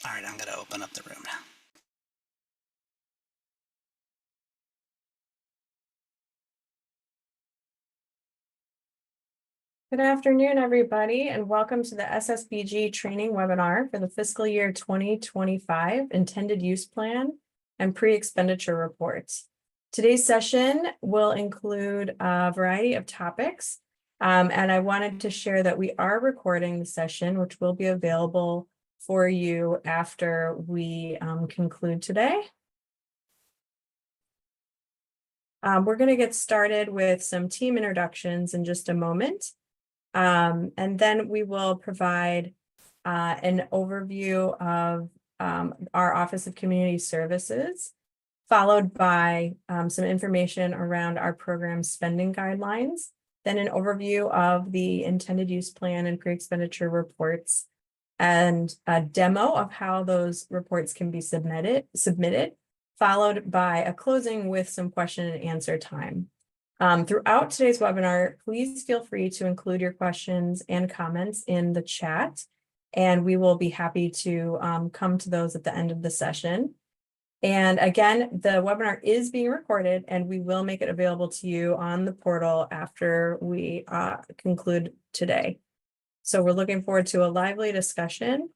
All right, I'm going to open up the room now. Good afternoon, everybody, and welcome to the SSBG training webinar for the fiscal year 2025 intended use plan and pre-expenditure reports. Today's session will include a variety of topics, and I wanted to share that we are recording the session, which will be available for you after we conclude today. We're going to get started with some team introductions in just a moment. And then we will provide an overview of our Office of Community Services, followed by some information around our program spending guidelines, then an overview of the intended use plan and pre-expenditure reports, and a demo of how those reports can be submitted, followed by a closing with some question and answer time. Throughout today's webinar, please feel free to include your questions and comments in the chat, and we will be happy to come to those at the end of the session. And again, the webinar is being recorded, and we will make it available to you on the portal after we conclude today. So we're looking forward to a lively discussion.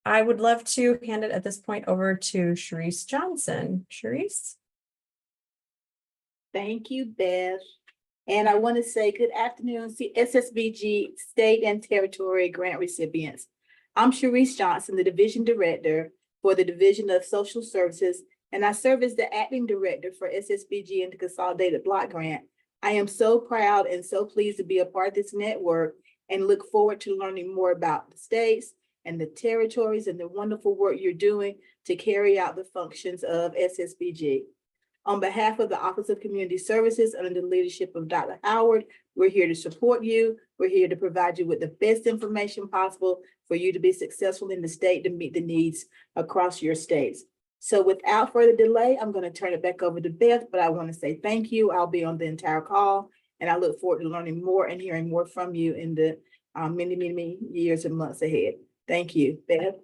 I would love to hand it at this point over to Sharice Johnson. Sharice? Thank you, Beth. And I want to say good afternoon to SSBG state and territory grant recipients. I'm Sharice Johnson, the Division Director for the Division of Social Services, and I serve as the Acting Director for SSBG and the Consolidated Block Grant. I am so proud and so pleased to be a part of this network and look forward to learning more about the states and the territories and the wonderful work you're doing to carry out the functions of SSBG. On behalf of the Office of Community Services under the leadership of Dr. Howard, we're here to support you. We're here to provide you with the best information possible for you to be successful in the state to meet the needs across your states. So without further delay, I'm going to turn it back over to Beth, but I want to say thank you. I'll be on the entire call, and I look forward to learning more and hearing more from you in the many years and months ahead. Thank you, Beth.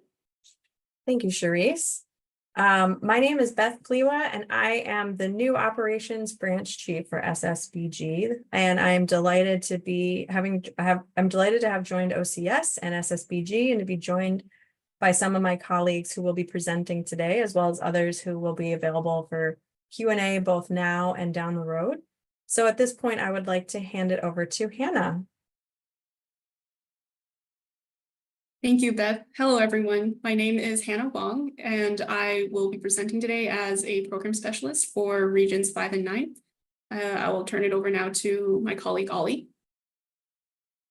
Thank you, Sharice. My name is Beth Plewa, and I am the new Operations Branch Chief for SSBG. And I'm delighted to have joined OCS and SSBG, and to be joined by some of my colleagues who will be presenting today, as well as others who will be available for Q&A both now and down the road. So at this point, I would like to hand it over to Hannah. Thank you, Beth. Hello, everyone. My name is Hannah Wong, and I will be presenting today as a program specialist for Regions 5 and 9. I will turn it over now to my colleague, Ollie.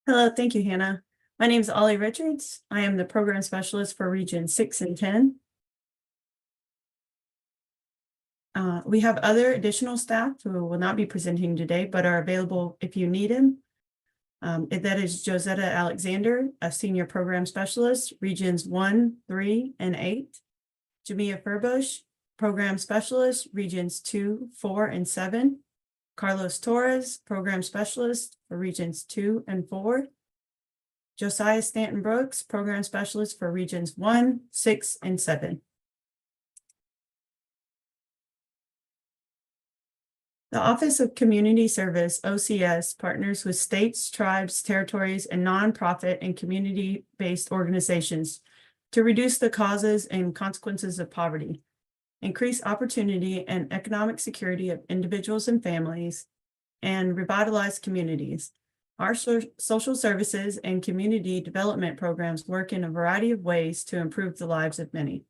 Hello, thank you, Hannah. My name is Ollie Richards. I am the program specialist for Region 6 and 10. We have other additional staff who will not be presenting today, but are available if you need them. That is Josetta Alexander, a senior program specialist, Regions 1, 3, and 8. Jamia Furbush, program specialist, Regions 2, 4, and 7. Carlos Torres, program specialist for Regions 2 and 4. Josiah Stanton Brooks, program specialist for Regions 1, 6, and 7. The Office of Community Service, OCS, partners with states, tribes, territories, and nonprofit and community-based organizations to reduce the causes and consequences of poverty, increase opportunity and economic security of individuals and families, and revitalize communities. Our social services and community development programs work in a variety of ways to improve the lives of many.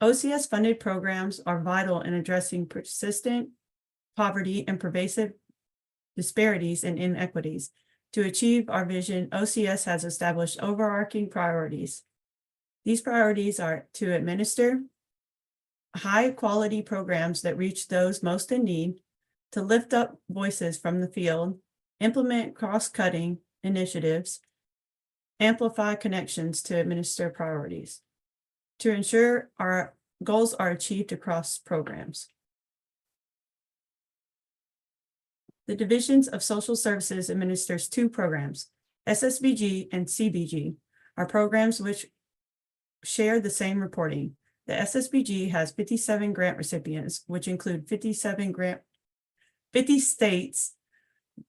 OCS funded programs are vital in addressing persistent poverty and pervasive disparities and inequities. To achieve our vision, OCS has established overarching priorities. These priorities are to administer high-quality programs that reach those most in need, to lift up voices from the field, implement cross-cutting initiatives, amplify connections to administer priorities, to ensure our goals are achieved across programs. The Divisions of Social Services administers two programs. SSBG and CBG are programs which share the same reporting. The SSBG has 57 grant recipients, which include 50 states,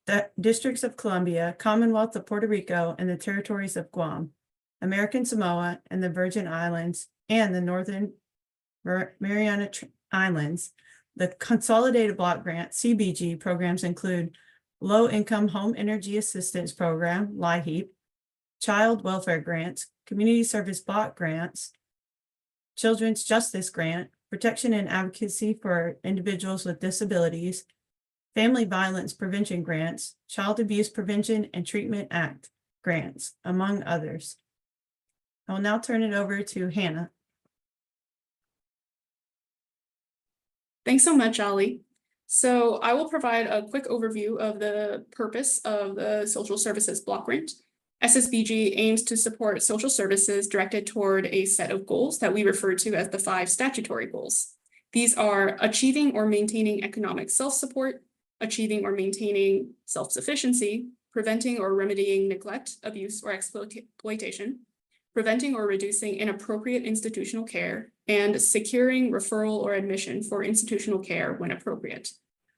the Districts of Columbia, Commonwealth of Puerto Rico, and the Territories of Guam, American Samoa, and the Virgin Islands, and the Northern Mariana Islands. The Consolidated Block Grant, CBG, programs include Low Income Home Energy Assistance Program, LIHEAP, Child Welfare Grants, Community Service Block Grants, Children's Justice Grant, Protection and Advocacy for Individuals with Disabilities, Family Violence Prevention Grants, Child Abuse Prevention and Treatment Act grants, among others. I will now turn it over to Hannah. Thanks so much, Ali. So I will provide a quick overview of the purpose of the Social Services Block Grant. SSBG aims to support social services directed toward a set of goals that we refer to as the 5 statutory goals. These are achieving or maintaining economic self-support, achieving or maintaining self-sufficiency, preventing or remedying neglect, abuse, or exploitation, preventing or reducing inappropriate institutional care, and securing referral or admission for institutional care when appropriate.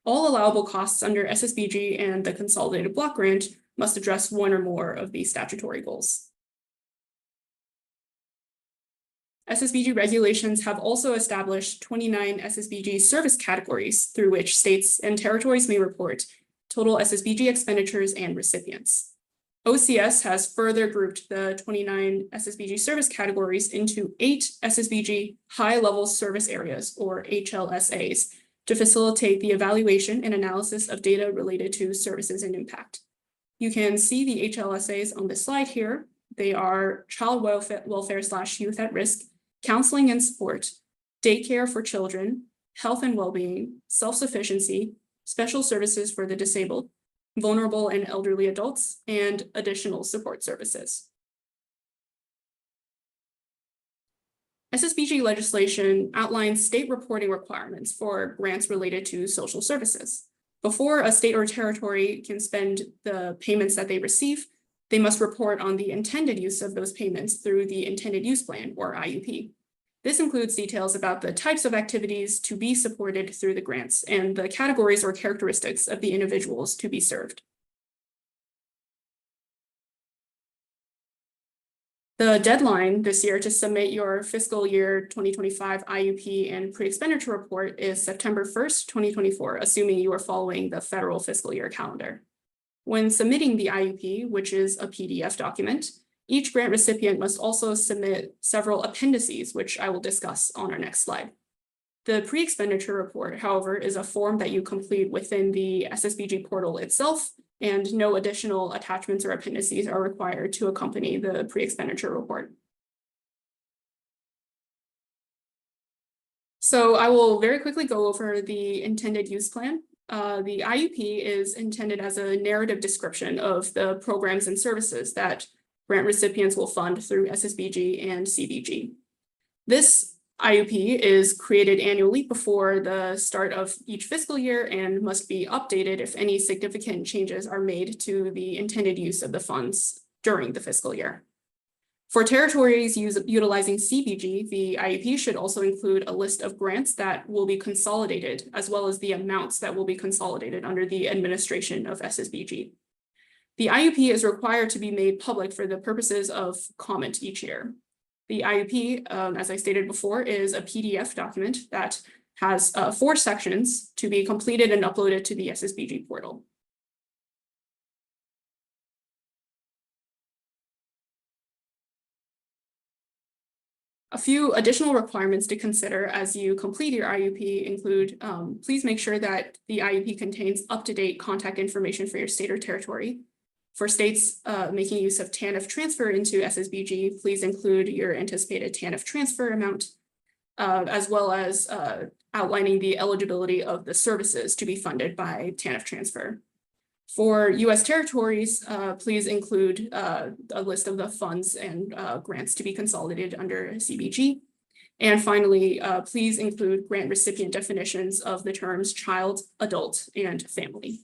All allowable costs under SSBG and the Consolidated Block Grant must address one or more of these statutory goals. SSBG regulations have also established 29 SSBG service categories through which states and territories may report total SSBG expenditures and recipients. OCS has further grouped the 29 SSBG service categories into 8 SSBG high-level service areas, or HLSAs, to facilitate the evaluation and analysis of data related to services and impact. You can see the HLSAs on this slide here. They are child welfare/youth at risk, counseling and support, daycare for children, health and well-being, self-sufficiency, special services for the disabled, vulnerable and elderly adults, and additional support services. SSBG legislation outlines state reporting requirements for grants related to social services. Before a state or territory can spend the payments that they receive, they must report on the intended use of those payments through the intended use plan, or IUP. This includes details about the types of activities to be supported through the grants and the categories or characteristics of the individuals to be served. The deadline this year to submit your fiscal year 2025 IUP and pre-expenditure report is September 1st, 2024, assuming you are following the federal fiscal year calendar. When submitting the IUP, which is a PDF document, each grant recipient must also submit several appendices, which I will discuss on our next slide. The pre-expenditure report, however, is a form that you complete within the SSBG portal itself, and no additional attachments or appendices are required to accompany the pre-expenditure report. So I will very quickly go over the intended use plan. The IUP is intended as a narrative description of the programs and services that grant recipients will fund through SSBG and CBG. This IUP is created annually before the start of each fiscal year and must be updated if any significant changes are made to the intended use of the funds during the fiscal year. For territories utilizing CBG, the IUP should also include a list of grants that will be consolidated, as well as the amounts that will be consolidated under the administration of SSBG. The IUP is required to be made public for the purposes of comment each year. The IUP, as I stated before, is a PDF document that has 4 sections to be completed and uploaded to the SSBG portal. A few additional requirements to consider as you complete your IUP include, please make sure that the IUP contains up-to-date contact information for your state or territory. For states making use of TANF transfer into SSBG, please include your anticipated TANF transfer amount, as well as outlining the eligibility of the services to be funded by TANF transfer. For US territories, please include a list of the funds and grants to be consolidated under CBG. And finally, please include grant recipient definitions of the terms child, adult, and family.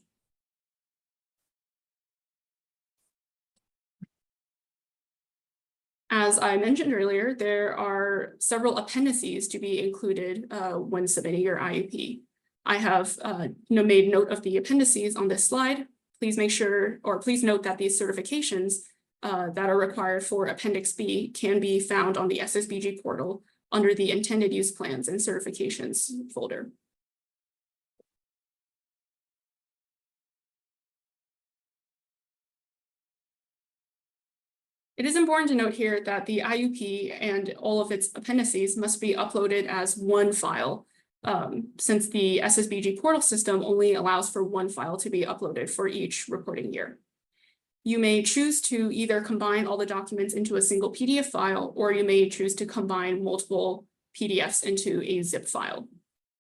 As I mentioned earlier, there are several appendices to be included when submitting your IUP. I have made note of the appendices on this slide. Please make sure, or please note that these certifications that are required for Appendix B can be found on the SSBG portal under the Intended Use Plans and Certifications folder. It is important to note here that the IUP and all of its appendices must be uploaded as one file, since the SSBG portal system only allows for one file to be uploaded for each reporting year. You may choose to either combine all the documents into a single PDF file, or you may choose to combine multiple PDFs into a zip file.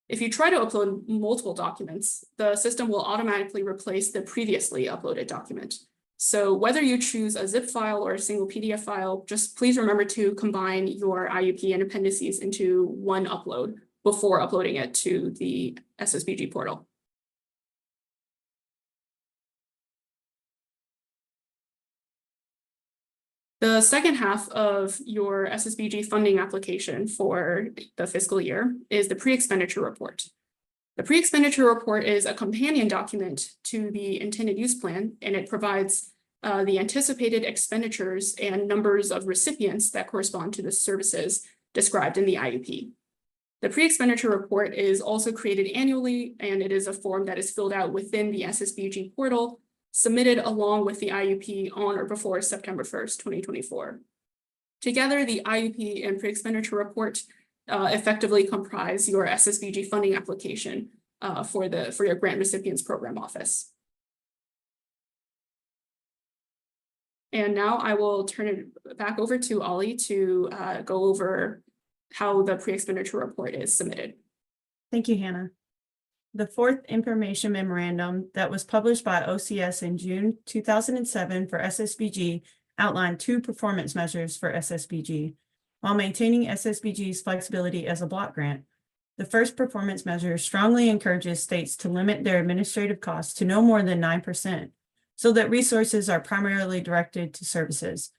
If you try to upload multiple documents, the system will automatically replace the previously uploaded document. So whether you choose a zip file or a single PDF file, just please remember to combine your IUP and appendices into one upload before uploading it to the SSBG portal. The second half of your SSBG funding application for the fiscal year is the pre-expenditure report. The pre-expenditure report is a companion document to the intended use plan, and it provides the anticipated expenditures and numbers of recipients that correspond to the services described in the IUP. The pre-expenditure report is also created annually, and it is a form that is filled out within the SSBG portal, submitted along with the IUP on or before September 1st, 2024. Together, the IUP and pre-expenditure report effectively comprise your SSBG funding application for your grant recipients program office. And now I will turn it back over to Ollie to go over how the pre-expenditure report is submitted. Thank you, Hannah. The fourth information memorandum that was published by OCS in June 2007 for SSBG outlined 2 performance measures for SSBG, while maintaining SSBG's flexibility as a block grant. The first performance measure strongly encourages states to limit their administrative costs to no more than 9%, so that resources are primarily directed to services.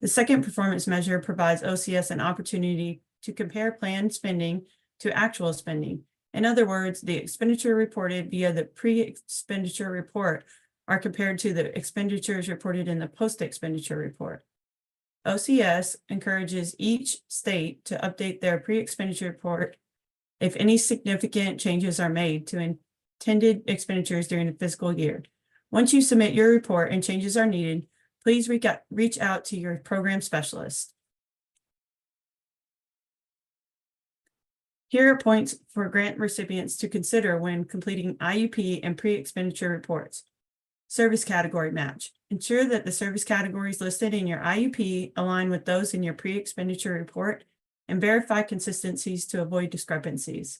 The second performance measure provides OCS an opportunity to compare planned spending to actual spending. In other words, the expenditure reported via the pre-expenditure report are compared to the expenditures reported in the post-expenditure report. OCS encourages each state to update their pre-expenditure report if any significant changes are made to intended expenditures during the fiscal year. Once you submit your report and changes are needed, please reach out to your program specialist. Here are points for grant recipients to consider when completing IUP and pre-expenditure reports. Service category match. Ensure that the service categories listed in your IUP align with those in your pre-expenditure report, and verify consistencies to avoid discrepancies.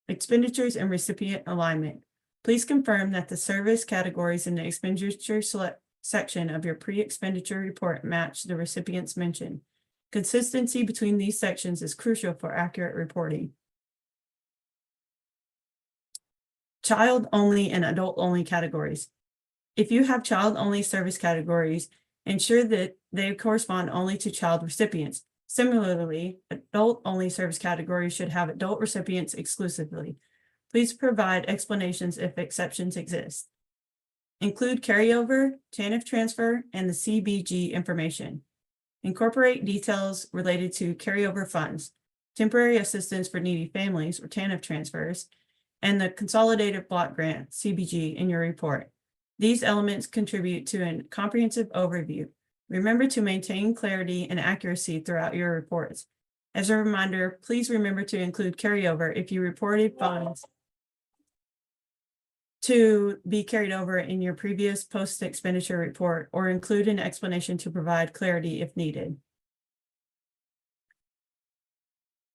Expenditures and recipient alignment. Please confirm that the service categories in the expenditure section of your pre-expenditure report match the recipients mentioned. Consistency between these sections is crucial for accurate reporting. Child-only and adult-only categories. If you have child-only service categories, ensure that they correspond only to child recipients. Similarly, adult-only service categories should have adult recipients exclusively. Please provide explanations if exceptions exist. Include carryover, TANF transfer, and the CBG information. Incorporate details related to carryover funds, temporary assistance for needy families or TANF transfers, and the consolidated block grant, CBG, in your report. These elements contribute to a comprehensive overview. Remember to maintain clarity and accuracy throughout your reports. As a reminder, please remember to include carryover if you reported funds to be carried over in your previous post-expenditure report, or include an explanation to provide clarity if needed.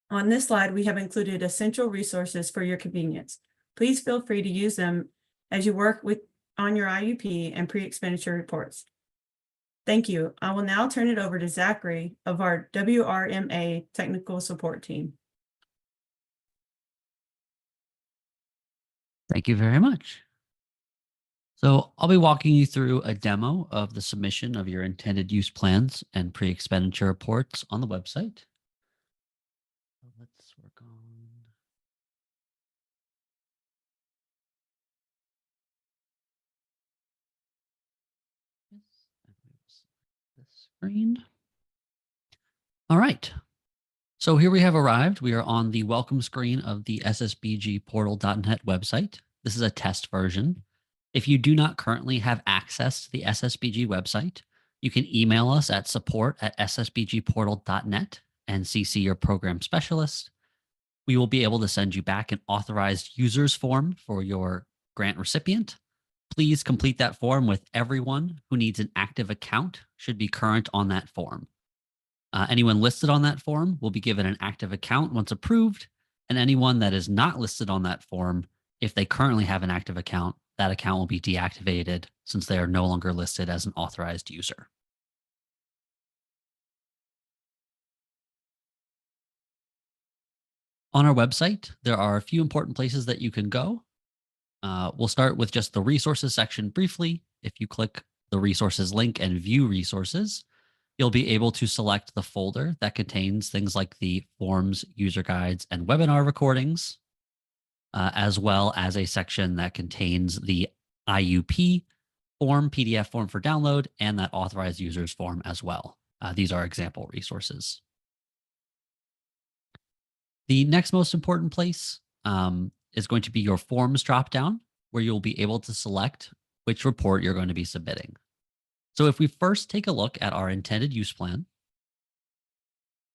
On this slide, we have included essential resources for your convenience. Please feel free to use them as you work on your IUP and pre-expenditure reports. Thank you. I will now turn it over to Zachary of our WRMA technical support team. Thank you very much. So I'll be walking you through a demo of the submission of your intended use plans and pre-expenditure reports on the website. Let's work on this. And we will select this screen. All right. So here we have arrived. We are on the welcome screen of the SSBGportal.net website. This is a test version. If you do not currently have access to the SSBG website, you can email us at support@ssbgportal.net and CC your program specialist. We will be able to send you back an authorized users form for your grant recipient. Please complete that form with everyone who needs an active account should be current on that form. Anyone listed on that form will be given an active account once approved, and anyone that is not listed on that form, if they currently have an active account, that account will be deactivated since they are no longer listed as an authorized user. On our website, there are a few important places that you can go. We'll start with just the resources section briefly. If you click the resources link and view resources, you'll be able to select the folder that contains things like the forms, user guides, and webinar recordings, as well as a section that contains the IUP form, PDF form for download, and that authorized users form as well. These are example resources. The next most important place is going to be your forms dropdown, where you'll be able to select which report you're going to be submitting. So if we first take a look at our intended use plan,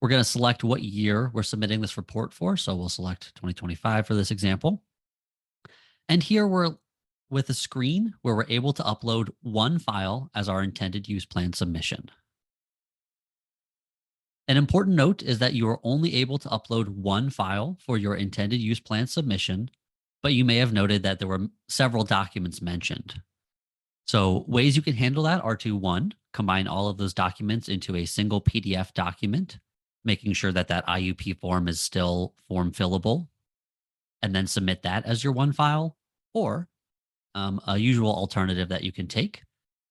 we're going to select what year we're submitting this report for. So we'll select 2025 for this example. And here we're with a screen where we're able to upload one file as our intended use plan submission. An important note is that you are only able to upload one file for your intended use plan submission, but you may have noted that there were several documents mentioned. So ways you can handle that are to, one, combine all of those documents into a single PDF document, making sure that that IUP form is still form fillable, and then submit that as your one file. Or a usual alternative that you can take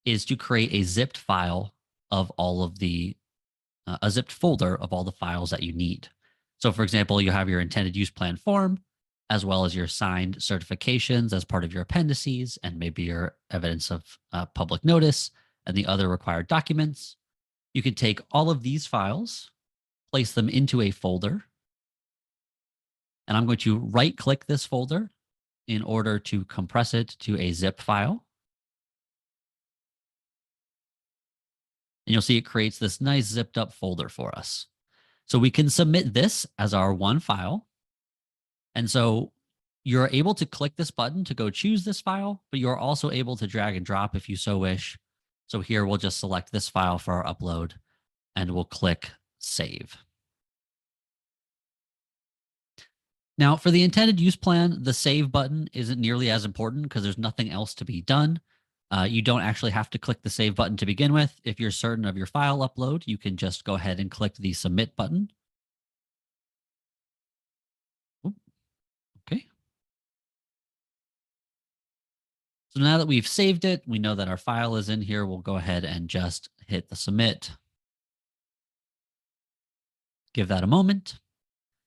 is to create a zipped file of all of the, a zipped folder of all the files that you need. So for example, you have your intended use plan form, as well as your signed certifications as part of your appendices, and maybe your evidence of public notice and the other required documents. You can take all of these files, place them into a folder, and I'm going to right-click this folder in order to compress it to a zip file. And you'll see it creates this nice zipped up folder for us. So we can submit this as our one file. And so you're able to click this button to go choose this file, but you're also able to drag and drop if you so wish. So here we'll just select this file for our upload and we'll click save. Now for the intended use plan, the save button isn't nearly as important because there's nothing else to be done. You don't actually have to click the save button to begin with. If you're certain of your file upload, you can just go ahead and click the submit button. Okay. So now that we've saved it, we know that our file is in here. We'll go ahead and just hit the submit. Give that a moment.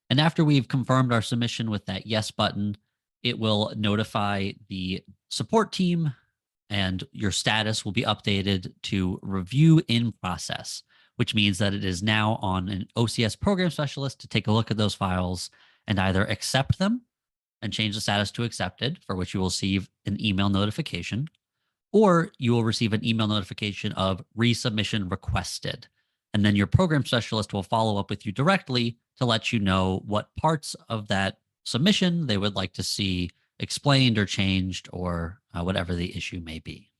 And after we've confirmed our submission with that yes button, it will notify the support team and your status will be updated to review in process, which means that it is now on an OCS program specialist to take a look at those files and either accept them and change the status to accepted, for which you will receive an email notification, or you will receive an email notification of resubmission requested. And then your program specialist will follow up with you directly to let you know what parts of that submission they would like to see explained or changed, or whatever the issue may be.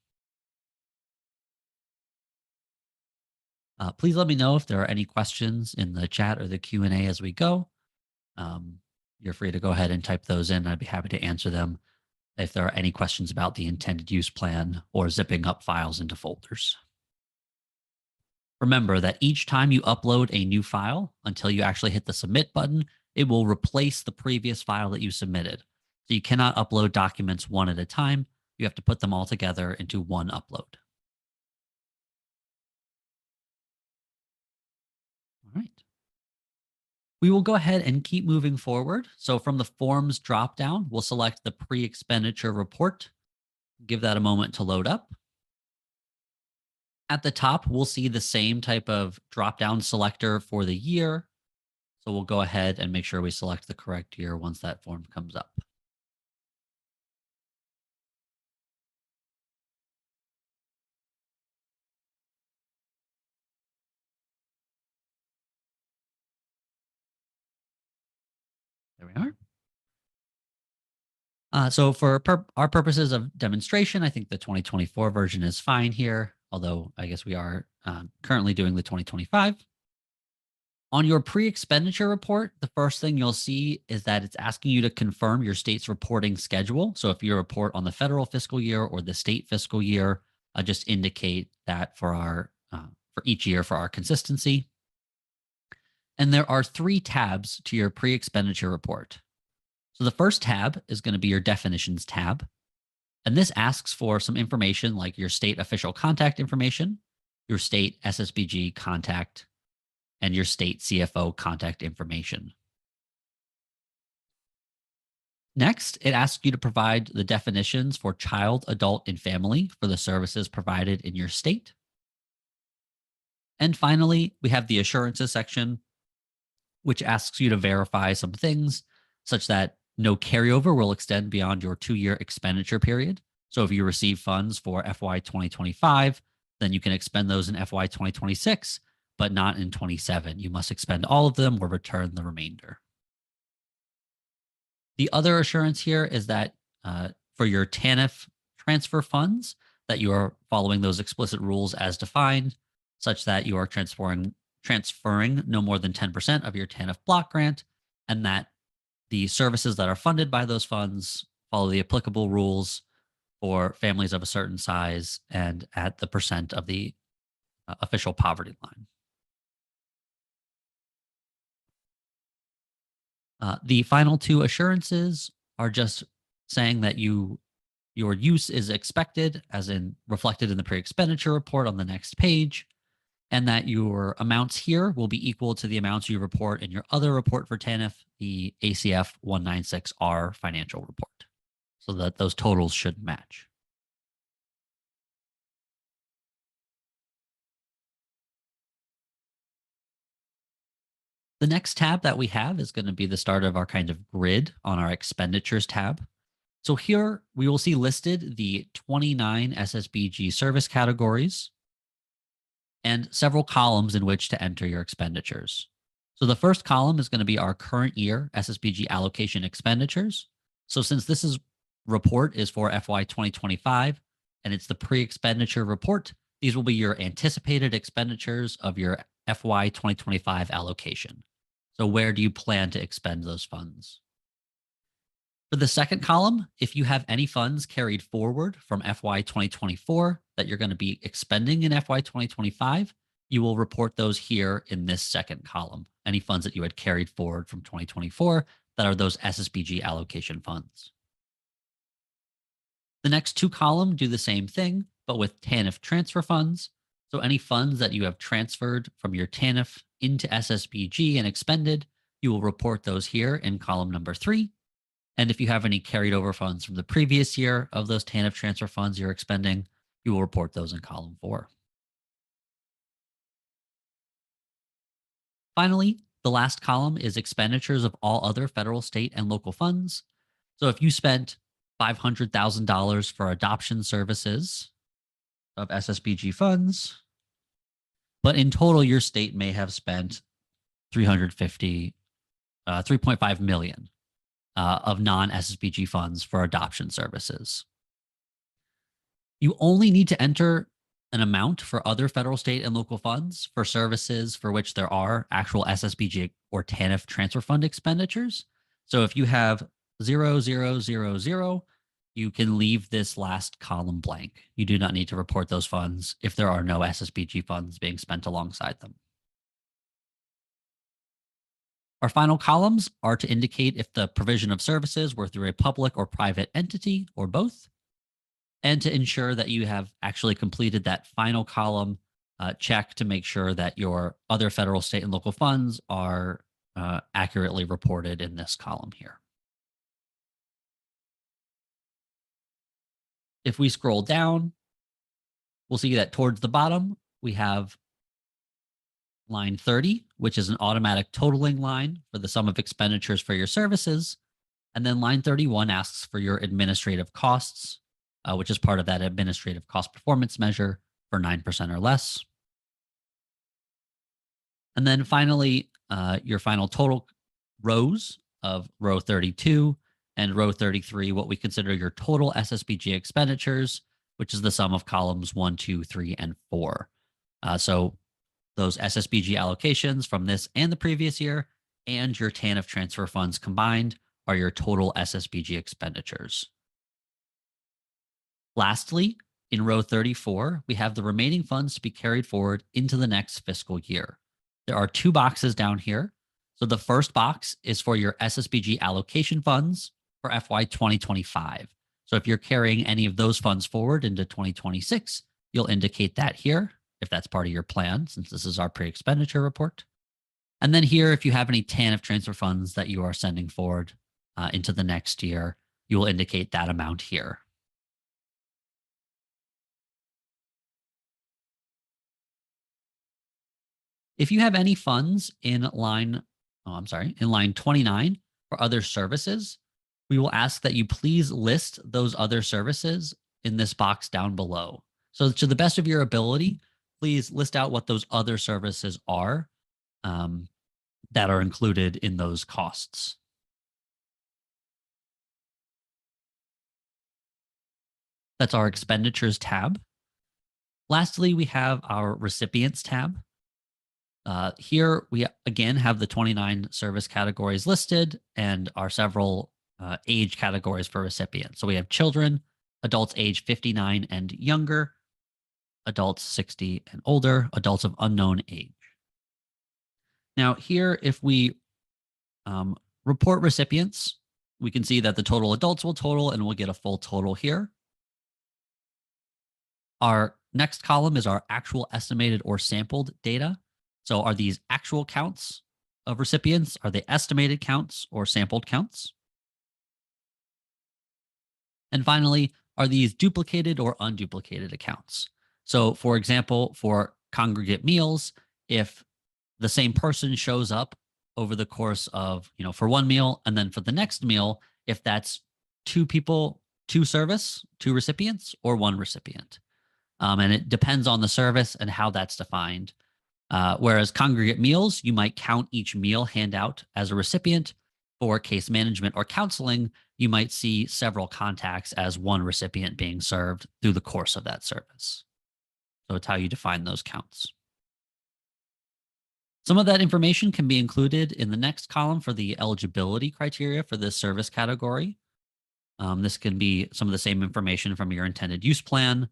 Please let me know if there are any questions in the chat or the Q&A as we go. You're free to go ahead and type those in. I'd be happy to answer them if there are any questions about the intended use plan or zipping up files into folders. Remember that each time you upload a new file, until you actually hit the submit button, it will replace the previous file that you submitted. So you cannot upload documents one at a time. you have to put them all together into one upload. All right. We will go ahead and keep moving forward. So from the forms dropdown, we'll select the pre-expenditure report. Give that a moment to load up. At the top, we'll see the same type of drop-down selector for the year. So we'll go ahead and make sure we select the correct year once that form comes up. There we are. So for our purposes of demonstration, I think the 2024 version is fine here, although I guess we are currently doing the 2025. On your pre-expenditure report, the first thing you'll see is that it's asking you to confirm your state's reporting schedule. So if you report on the federal fiscal year or the state fiscal year, just indicate that for each year for our consistency. And there are 3 tabs to your pre-expenditure report. So the first tab is going to be your definitions tab. And this asks for some information like your state official contact information, your state SSBG contact, and your state CFO contact information. Next, it asks you to provide the definitions for child, adult, and family for the services provided in your state. And finally, we have the assurances section, which asks you to verify some things such that no carryover will extend beyond your 2-year expenditure period. So if you receive funds for FY 2025, then you can expend those in FY 2026, but not in 27. You must expend all of them or return the remainder. The other assurance here is that for your TANF transfer funds, that you are following those explicit rules as defined, such that you are transferring no more than 10% of your TANF block grant, and that the services that are funded by those funds follow the applicable rules for families of a certain size and at the percent of the official poverty line. The final 2 assurances are just saying that your use is expected, as in reflected in the pre-expenditure report on the next page, and that your amounts here will be equal to the amounts you report in your other report for TANF, the ACF 196R financial report, so that those totals should match. The next tab that we have is going to be the start of our kind of grid on our expenditures tab. So here we will see listed the 29 SSBG service categories and several columns in which to enter your expenditures. So the first column is going to be our current year SSBG allocation expenditures. So since this report is for FY 2025 and it's the pre-expenditure report, these will be your anticipated expenditures of your FY 2025 allocation. So where do you plan to expend those funds? For the second column, if you have any funds carried forward from FY 2024 that you're going to be expending in FY 2025, you will report those here in this second column. Any funds that you had carried forward from 2024 that are those SSBG allocation funds. The next 2 columns do the same thing, but with TANF transfer funds. So any funds that you have transferred from your TANF into SSBG and expended, you will report those here in column number 3. And if you have any carried over funds from the previous year of those TANF transfer funds you're expending, you will report those in column 4. Finally, the last column is expenditures of all other federal, state, and local funds. So if you spent $500,000 for adoption services of SSBG funds, but in total, your state may have spent $3.5 million of non-SSBG funds for adoption services. You only need to enter an amount for other federal, state, and local funds for services for which there are actual SSBG or TANF transfer fund expenditures. So if you have 0,000, you can leave this last column blank. You do not need to report those funds if there are no SSBG funds being spent alongside them. Our final columns are to indicate if the provision of services were through a public or private entity or both. and to ensure that you have actually completed that final column, check to make sure that your other federal, state, and local funds are accurately reported in this column here. If we scroll down, we'll see that towards the bottom, we have line 30, which is an automatic totaling line for the sum of expenditures for your services. And then line 31 asks for your administrative costs, which is part of that administrative cost performance measure for 9% or less. And then finally, your final total rows of row 32 and row 33, what we consider your total SSBG expenditures, which is the sum of columns 1, 2, 3, and 4. So those SSBG allocations from this and the previous year and your TANF transfer funds combined are your total SSBG expenditures. Lastly, in row 34, we have the remaining funds to be carried forward into the next fiscal year. There are 2 boxes down here. So the first box is for your SSBG allocation funds for FY 2025. So if you're carrying any of those funds forward into 2026, you'll indicate that here, if that's part of your plan, since this is our pre-expenditure report. And then here, if you have any TANF transfer funds that you are sending forward into the next year, you will indicate that amount here. If you have any funds in line 29 for other services, we will ask that you please list those other services in this box down below. So to the best of your ability, please list out what those other services are that are included in those costs. That's our expenditures tab. Lastly, we have our recipients tab. Here we again have the 29 service categories listed and our several age categories for recipients. So we have children, adults age 59 and younger, adults 60 and older, adults of unknown age. Now here, if we report recipients, we can see that the total adults will total and we'll get a full total here. Our next column is our actual estimated or sampled data. So are these actual counts of recipients? Are they estimated counts or sampled counts? And finally, are these duplicated or unduplicated accounts? So for example, for congregate meals, if the same person shows up over the course of, for one meal, and then for the next meal, if that's 2 people, 2 service, 2 recipients, or 1 recipient. And it depends on the service and how that's defined. Whereas congregate meals, you might count each meal handout as a recipient. For case management or counseling, you might see several contacts as 1 recipient being served through the course of that service. So it's how you define those counts. Some of that information can be included in the next column for the eligibility criteria for this service category. This can be some of the same information from your intended use plan,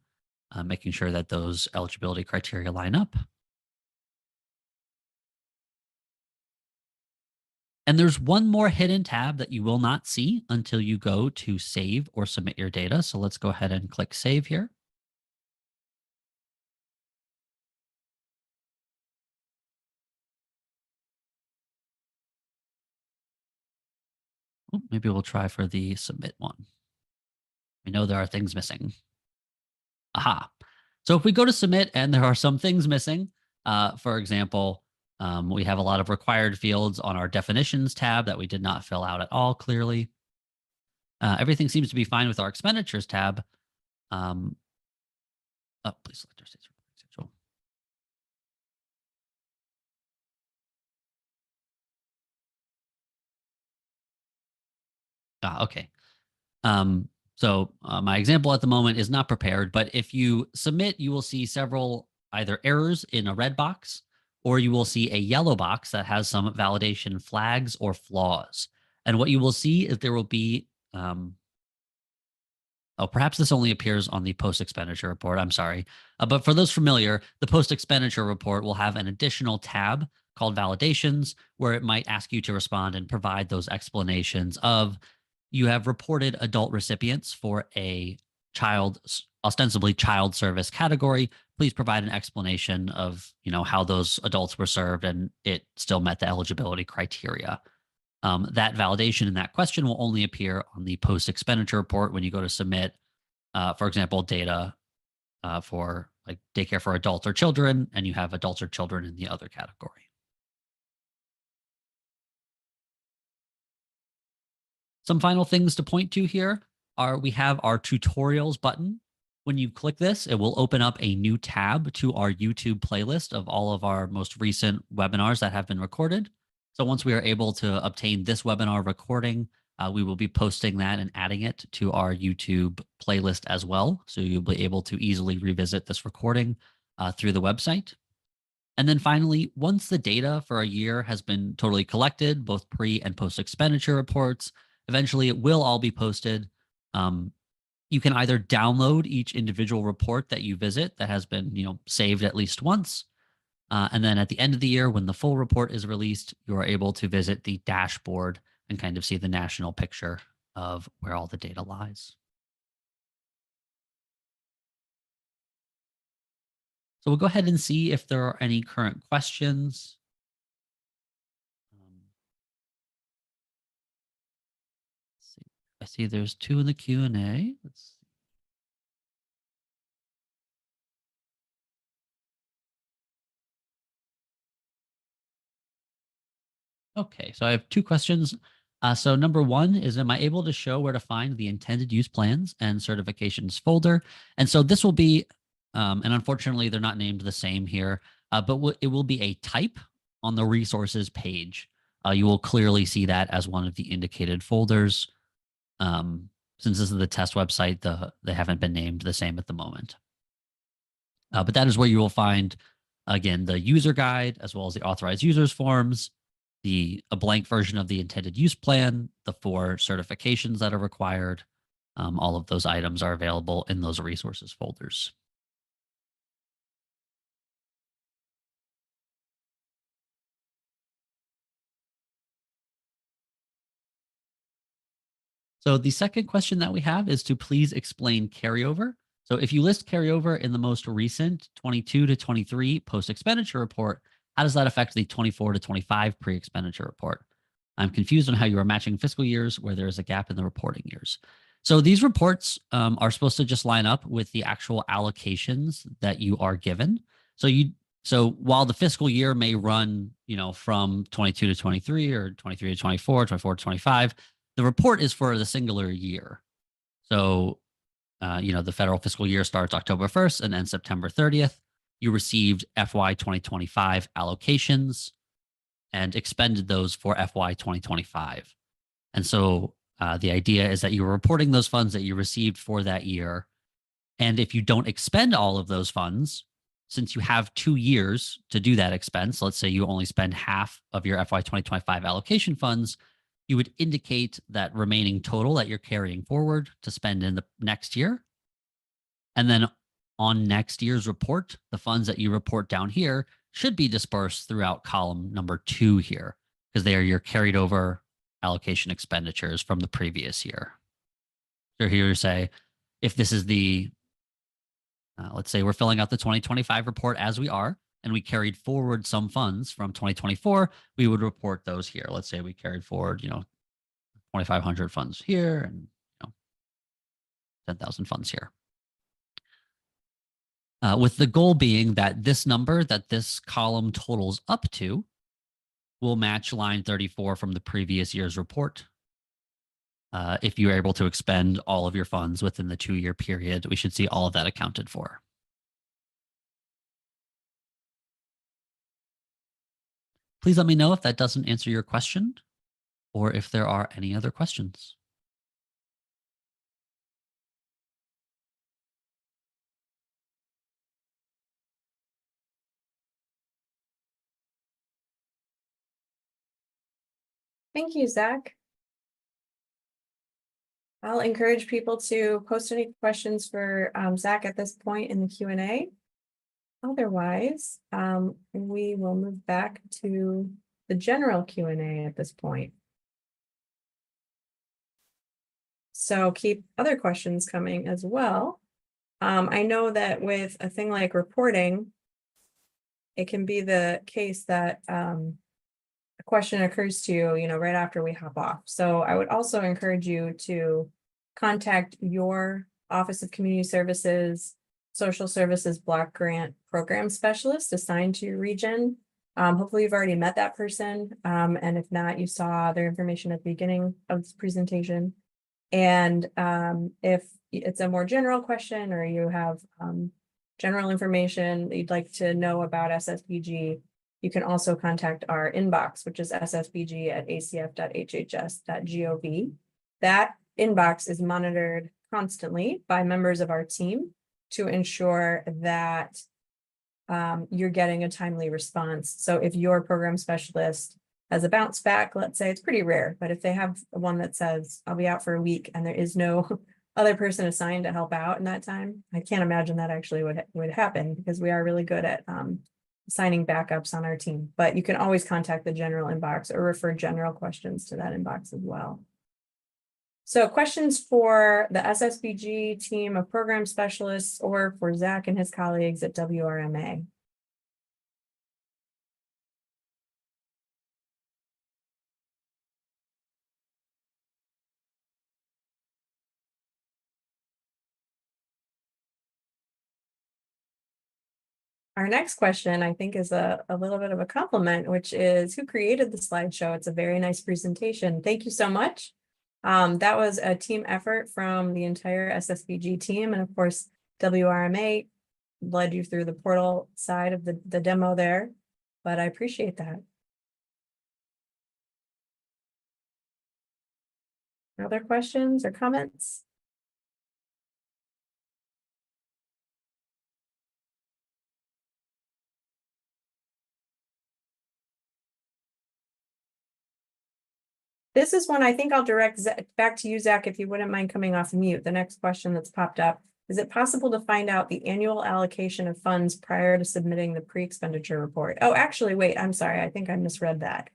making sure that those eligibility criteria line up. And there's one more hidden tab that you will not see until you go to save or submit your data. So let's go ahead and click save here. Oh, maybe we'll try for the submit one. We know there are things missing. Aha. So if we go to submit and there are some things missing, for example, we have a lot of required fields on our definitions tab that we did not fill out at all clearly. Everything seems to be fine with our expenditures tab. Please select our state's reporting schedule. Okay. So my example at the moment is not prepared, but if you submit, you will see several either errors in a red box, or you will see a yellow box that has some validation flags or flaws. And what you will see is there will be, perhaps this only appears on the post-expenditure report, I'm sorry. But for those familiar, the post-expenditure report will have an additional tab called validations, where it might ask you to respond and provide those explanations of, you have reported adult recipients for a ostensibly child service category, please provide an explanation of, how those adults were served and it still met the eligibility criteria. That validation in that question will only appear on the post-expenditure report when you go to submit, for example, data for like daycare for adults or children, and you have adults or children in the other category. Some final things to point to here are we have our tutorials button. When you click this, it will open up a new tab to our YouTube playlist of all of our most recent webinars that have been recorded. So once we are able to obtain this webinar recording, we will be posting that and adding it to our YouTube playlist as well. So you'll be able to easily revisit this recording through the website. And then finally, once the data for a year has been totally collected, both pre and post expenditure reports, eventually it will all be posted. You can either download each individual report that you visit that has been, saved at least once. And then at the end of the year, when the full report is released, you are able to visit the dashboard and kind of see the national picture of where all the data lies. So we'll go ahead and see if there are any current questions. Let's see. I see there's 2 in the Q&A. Let's see. Okay, so I have 2 questions. So number 1 is, am I able to show where to find the intended use plans and certifications folder? And so this will be, and unfortunately they're not named the same here, but it will be a type on the resources page. You will clearly see that as one of the indicated folders. Since this is the test website, they haven't been named the same at the moment. But that is where you will find, again, the user guide, as well as the authorized users forms, a blank version of the intended use plan, the 4 certifications that are required. All of those items are available in those resources folders. So the second question that we have is to please explain carryover. So if you list carryover in the most recent 22 to 23 post-expenditure report, how does that affect the 24 to 25 pre-expenditure report? I'm confused on how you are matching fiscal years where there is a gap in the reporting years. So these reports are supposed to just line up with the actual allocations that you are given. So while the fiscal year may run, from 22 to 23 or 23 to 24, 24 to 25, the report is for the singular year. So, the federal fiscal year starts October 1st and ends September 30th. You received FY 2025 allocations and expended those for FY 2025. And so the idea is that you're reporting those funds that you received for that year. And if you don't expend all of those funds, since you have 2 years to do that expense, let's say you only spend half of your FY 2025 allocation funds, you would indicate that remaining total that you're carrying forward to spend in the next year. And then on next year's report, the funds that you report down here should be dispersed throughout column number 2 here, because they are your carried over allocation expenditures from the previous year. So here you say, if this is let's say we're filling out the 2025 report as we are, and we carried forward some funds from 2024, we would report those here. Let's say we carried forward, 2,500 funds here and 10,000 funds here. With the goal being that this number that this column totals up to will match line 34 from the previous year's report. If you are able to expend all of your funds within the 2-year period, we should see all of that accounted for. Please let me know if that doesn't answer your question or if there are any other questions. Thank you, Zach. I'll encourage people to post any questions for Zach at this point in the Q&A. Otherwise, we will move back to the general Q&A at this point. So keep other questions coming as well. I know that with a thing like reporting, it can be the case that a question occurs to you, right after we hop off. So I would also encourage you to contact your Office of Community Services, Social Services Block Grant Program Specialist assigned to your region. Hopefully you've already met that person. And if not, you saw their information at the beginning of this presentation. And if it's a more general question or you have general information that you'd like to know about SSBG, you can also contact our inbox, which is ssbg@acf.hhs.gov. That inbox is monitored constantly by members of our team to ensure that you're getting a timely response. So if your program specialist has a bounce back, let's say, it's pretty rare, but if they have one that says, I'll be out for a week and there is no other person assigned to help out in that time, I can't imagine that actually would happen, because we are really good at assigning backups on our team. But you can always contact the general inbox or refer general questions to that inbox as well. So questions for the SSBG team of program specialists or for Zach and his colleagues at WRMA? Our next question, I think, is a little bit of a compliment, which is, who created the slideshow? It's a very nice presentation. Thank you so much. That was a team effort from the entire SSBG team. And of course, WRMA led you through the portal side of the demo there, but I appreciate that. Other questions or comments? This is one I think I'll direct back to you, Zach, if you wouldn't mind coming off mute. The next question that's popped up: is it possible to find out the annual allocation of funds prior to submitting the pre-expenditure report? Oh, actually, wait, I'm sorry. I think I misread that.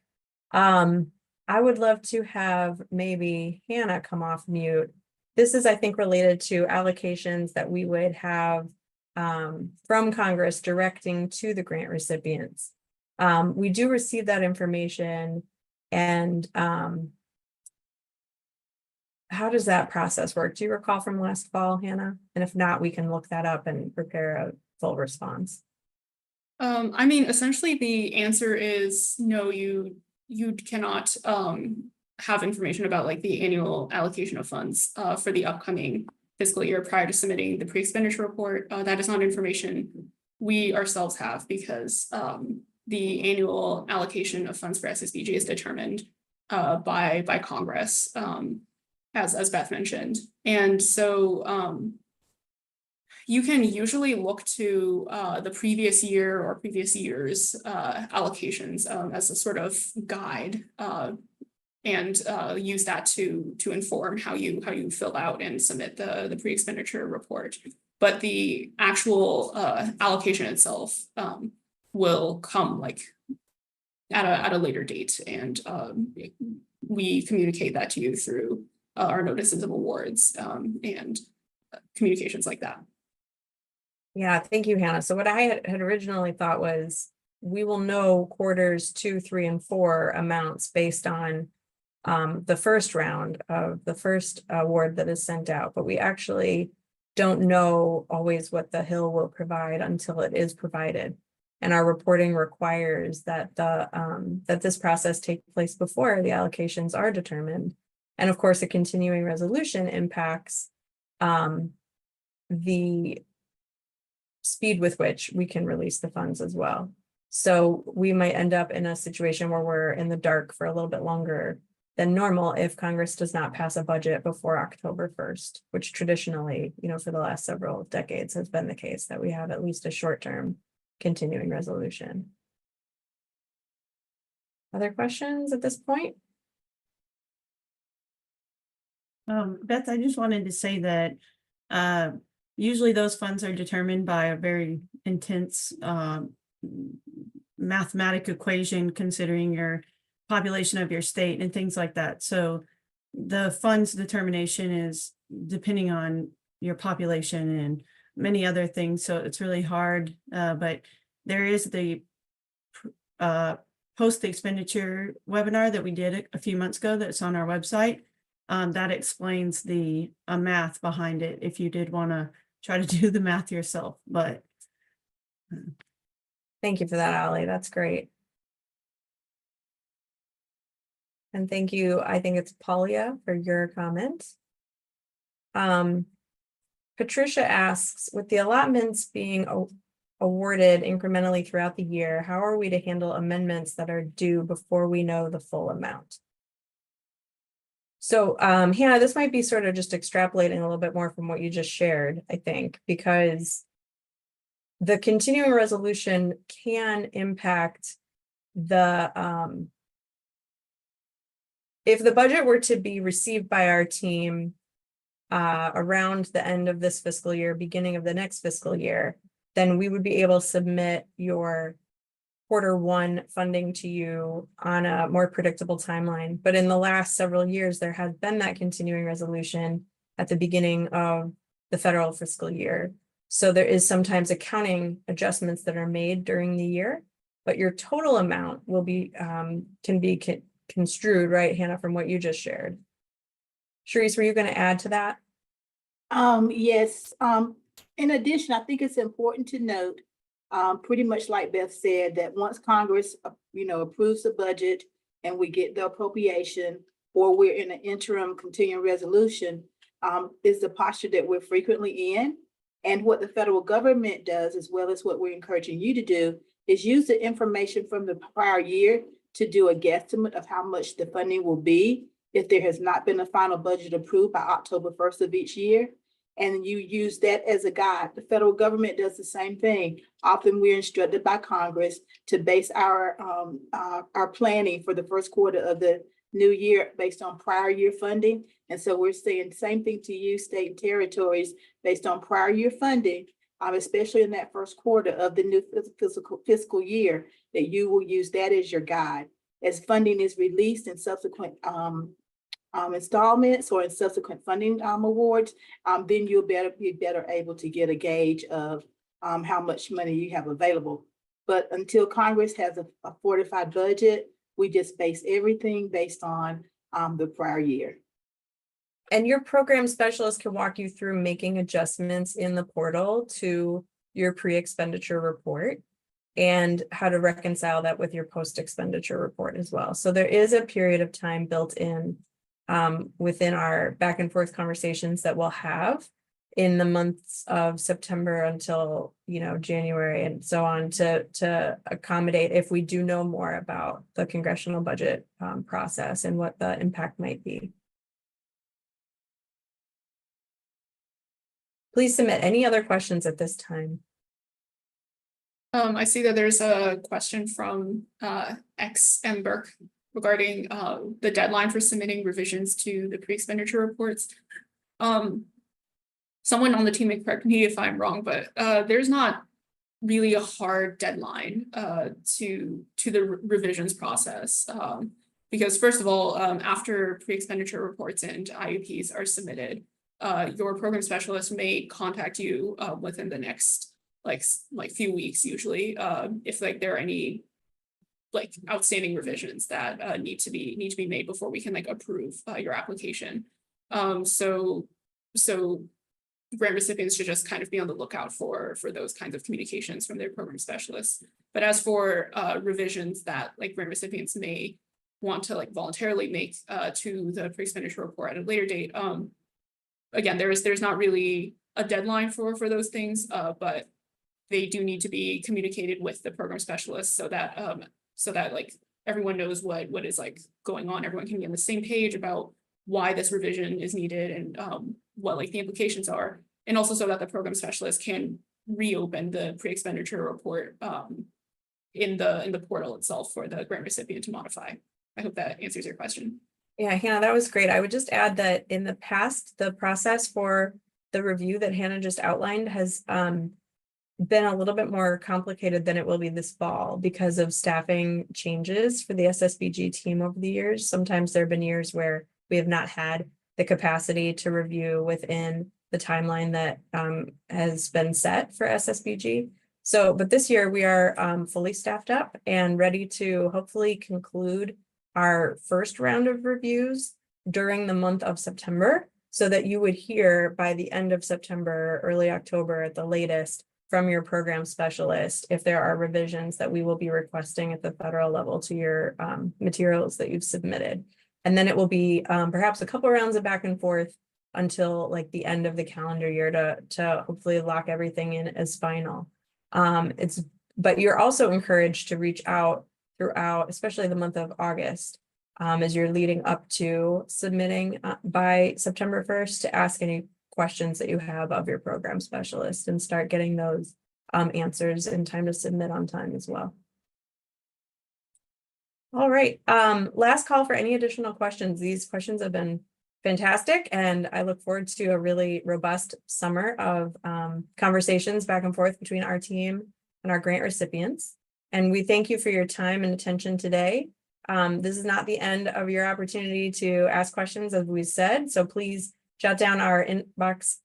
I would love to have maybe Hannah come off mute. This is, I think, related to allocations that we would have from Congress directing to the grant recipients. We do receive that information. And how does that process work? Do you recall from last fall, Hannah? And if not, we can look that up and prepare a full response. I mean, essentially the answer is no, you cannot have information about like the annual allocation of funds for the upcoming fiscal year prior to submitting the pre-expenditure report. That is not information we ourselves have, because the annual allocation of funds for SSBG is determined by Congress, as Beth mentioned. And so you can usually look to the previous year or previous years allocations as a sort of guide, and use that to inform how you fill out and submit the pre-expenditure report. But the actual allocation itself will come like at a later date, and we communicate that to you through our notices of awards and communications like that. Yeah, thank you, Hannah. So what I had originally thought was, we will know quarters 2, 3, and 4 amounts based on the first round of the first award that is sent out, but we actually don't know always what the Hill will provide until it is provided. And our reporting requires that that this process take place before the allocations are determined. And of course, a continuing resolution impacts the speed with which we can release the funds as well. So we might end up in a situation where we're in the dark for a little bit longer than normal if Congress does not pass a budget before October 1st, which traditionally, for the last several decades has been the case, that we have at least a short-term continuing resolution. Other questions at this point? Beth, I just wanted to say that usually those funds are determined by a very intense mathematical equation, considering your population of your state and things like that. So the funds determination is depending on your population and many other things, so it's really hard, but there is the post expenditure webinar that we did a few months ago that's on our website. That explains the math behind it if you did want to try to do the math yourself, but Thank you for that, Ollie. That's great. And thank you, I think it's Paulia, for your comment. Patricia asks, with the allotments being awarded incrementally throughout the year, how are we to handle amendments that are due before we know the full amount? So, Hannah, this might be sort of just extrapolating a little bit more from what you just shared, I think, because the continuing resolution can impact the, if the budget were to be received by our team around the end of this fiscal year, beginning of the next fiscal year, then we would be able to submit your Q1 funding to you on a more predictable timeline. But in the last several years, there has been that continuing resolution at the beginning of the federal fiscal year. So there is sometimes accounting adjustments that are made during the year, but your total amount will be can be construed, right, Hannah, from what you just shared. Sharice, were you going to add to that? Yes. In addition, I think it's important to note, pretty much like Beth said, that once Congress, approves the budget and we get the appropriation, or we're in an interim continuing resolution, is the posture that we're frequently in. And what the federal government does, as well as what we're encouraging you to do, is use the information from the prior year to do a guesstimate of how much the funding will be if there has not been a final budget approved by October 1st of each year. And you use that as a guide. The federal government does the same thing. Often we're instructed by Congress to base our planning for the first quarter of the new year based on prior year funding. And so we're saying the same thing to you, state and territories, based on prior year funding, especially in that first quarter of the new fiscal year, that you will use that as your guide. As funding is released in subsequent installments or in subsequent funding awards, then you'll be better able to get a gauge of how much money you have available. But until Congress has a fortified budget, we just base everything based on the prior year. And your program specialist can walk you through making adjustments in the portal to your pre-expenditure report and how to reconcile that with your post-expenditure report as well. So there is a period of time built in within our back and forth conversations that we'll have in the months of September until, January and so on to accommodate if we do know more about the congressional budget process and what the impact might be. Please submit any other questions at this time. I see that there's a question from X M Burke regarding the deadline for submitting revisions to the pre-expenditure reports. Someone on the team may correct me if I'm wrong, but there's not really a hard deadline to the revisions process. Because first of all, after pre-expenditure reports and IUPs are submitted, your program specialist may contact you within the next like few weeks usually, if there are any outstanding revisions that need to be made before we can approve your application. So grant recipients should just kind of be on the lookout for those kinds of communications from their program specialists. But as for revisions that grant recipients may want to voluntarily make to the pre-expenditure report at a later date, again, there's not really a deadline for those things, but they do need to be communicated with the program specialist so that everyone knows what is going on. Everyone can be on the same page about why this revision is needed and what the implications are, and also so that the program specialist can reopen the pre-expenditure report in the portal itself for the grant recipient to modify. I hope that answers your question. Yeah, Hannah, that was great. I would just add that in the past, the process for the review that Hannah just outlined has been a little bit more complicated than it will be this fall because of staffing changes for the SSBG team over the years. Sometimes there have been years where we have not had the capacity to review within the timeline that has been set for SSBG. So, but this year we are fully staffed up and ready to hopefully conclude our first round of reviews during the month of September, so that you would hear by the end of September, early October at the latest from your program specialist if there are revisions that we will be requesting at the federal level to your materials that you've submitted. And then it will be perhaps a couple rounds of back and forth until like the end of the calendar year to hopefully lock everything in as final. But you're also encouraged to reach out throughout, especially the month of August, as you're leading up to submitting by September 1st, to ask any questions that you have of your program specialist and start getting those answers in time to submit on time as well. All right, last call for any additional questions. These questions have been fantastic, and I look forward to a really robust summer of conversations back and forth between our team and our grant recipients. And we thank you for your time and attention today. This is not the end of your opportunity to ask questions, as we said, so please jot down our inbox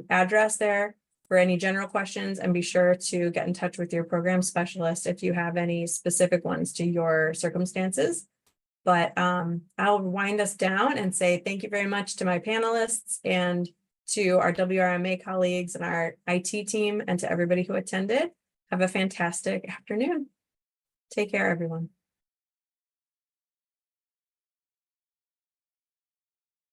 address there for any general questions, and be sure to get in touch with your program specialist if you have any specific ones to your circumstances. But I'll wind us down and say thank you very much to my panelists and to our WRMA colleagues and our IT team, and to everybody who attended. Have a fantastic afternoon. Take care, everyone.